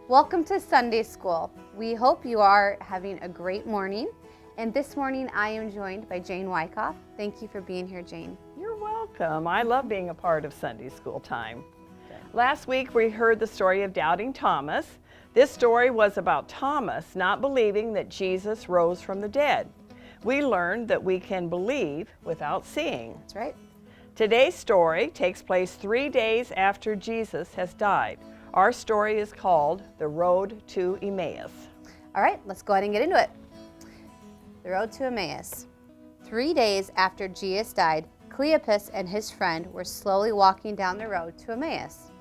Welcome to Sunday School. We hope you are having a great morning. And this morning I am joined by Jane Wyckoff. Thank you for being here, Jane. You're welcome. I love being a part of Sunday school time. Last week we heard the story of doubting Thomas. This story was about Thomas not believing that Jesus rose from the dead. We learned that we can believe without seeing. That's right. Today's story takes place 3 days after Jesus has died. Our story is called The Road to Emmaus. All right, let's go ahead and get into it. The Road to Emmaus. 3 days after Jesus died, Cleopas and his friend were slowly walking down the road to Emmaus.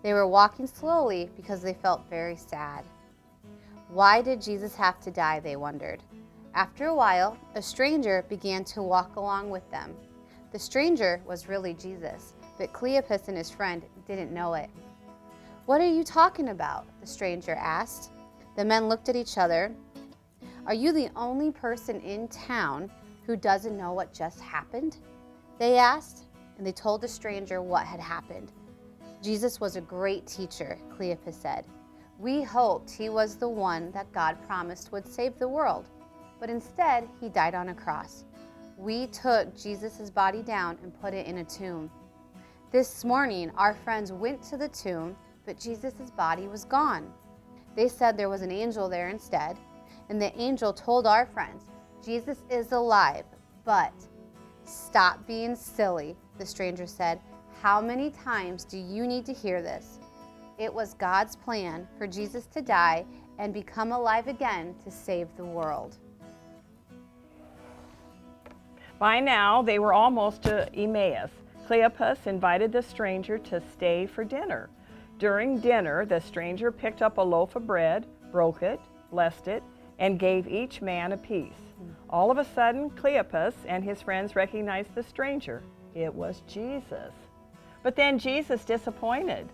They were walking slowly because they felt very sad. Why did Jesus have to die, they wondered. After a while, a stranger began to walk along with them. The stranger was really Jesus, but Cleopas and his friend didn't know it. "What are you talking about?" the stranger asked. The men looked at each other. "Are you the only person in town who doesn't know what just happened?" they asked, and they told the stranger what had happened. "Jesus was a great teacher," Cleopas said. "We hoped he was the one that God promised would save the world, but instead he died on a cross. We took Jesus' body down and put it in a tomb. This morning, our friends went to the tomb, but Jesus' body was gone. They said there was an angel there instead, and the angel told our friends, 'Jesus is alive, but—'" "Stop being silly," the stranger said. "How many times do you need to hear this? It was God's plan for Jesus to die and become alive again to save the world." By now, they were almost to Emmaus. Cleopas invited the stranger to stay for dinner. During dinner, the stranger picked up a loaf of bread, broke it, blessed it, and gave each man a piece. All of a sudden, Cleopas and his friends recognized the stranger. It was Jesus. But then Jesus disappeared.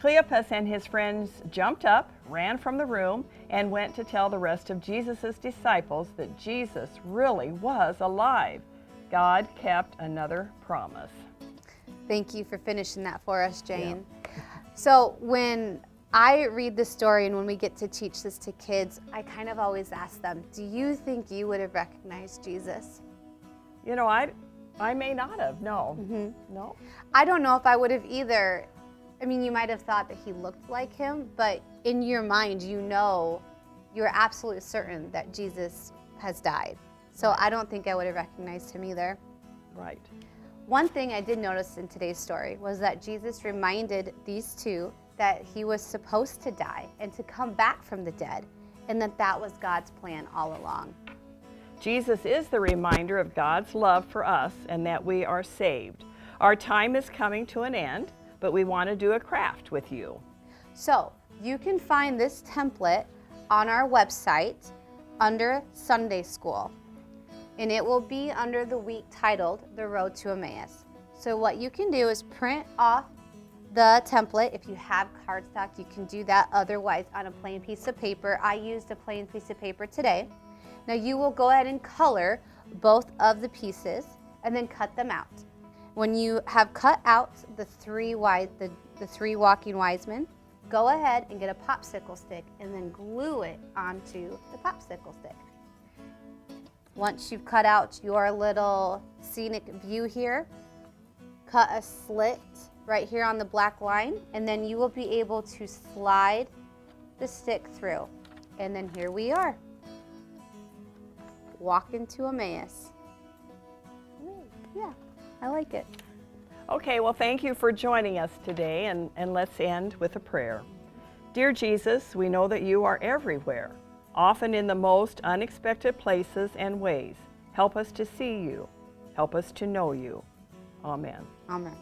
Cleopas and his friends jumped up, ran from the room, and went to tell the rest of Jesus' disciples that Jesus really was alive. God kept another promise. Thank you for finishing that for us, Jane. Yeah. So when I read the story and when we get to teach this to kids, I kind of always ask them, do you think you would have recognized Jesus? You know, I may not have, no. No. I don't know if I would have either. I mean, you might have thought that he looked like him, but in your mind, you're absolutely certain that Jesus has died. So I don't think I would have recognized him either. Right. One thing I did notice in today's story was that Jesus reminded these two that he was supposed to die and to come back from the dead, and that was God's plan all along. Jesus is the reminder of God's love for us and that we are saved. Our time is coming to an end, but we want to do a craft with you. So you can find this template on our website under Sunday School, and it will be under the week titled The Road to Emmaus. So what you can do is print off the template. If you have cardstock, you can do that. Otherwise, on a plain piece of paper. I used a plain piece of paper today. Now you will go ahead and color both of the pieces and then cut them out. When you have cut out the three walking wise men, go ahead and get a popsicle stick and then glue it onto the popsicle stick. Once you've cut out your little scenic view here, cut a slit right here on the black line, and then you will be able to slide the stick through. And then here we are, walking to Emmaus. Yeah, I like it. Okay, well, thank you for joining us today, and let's end with a prayer. Dear Jesus, we know that you are everywhere, often in the most unexpected places and ways. Help us to see you. Help us to know you. Amen. Amen.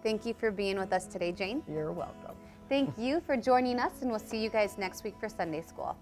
Thank you for being with us today, Jane. You're welcome. Thank you for joining us, and we'll see you guys next week for Sunday School.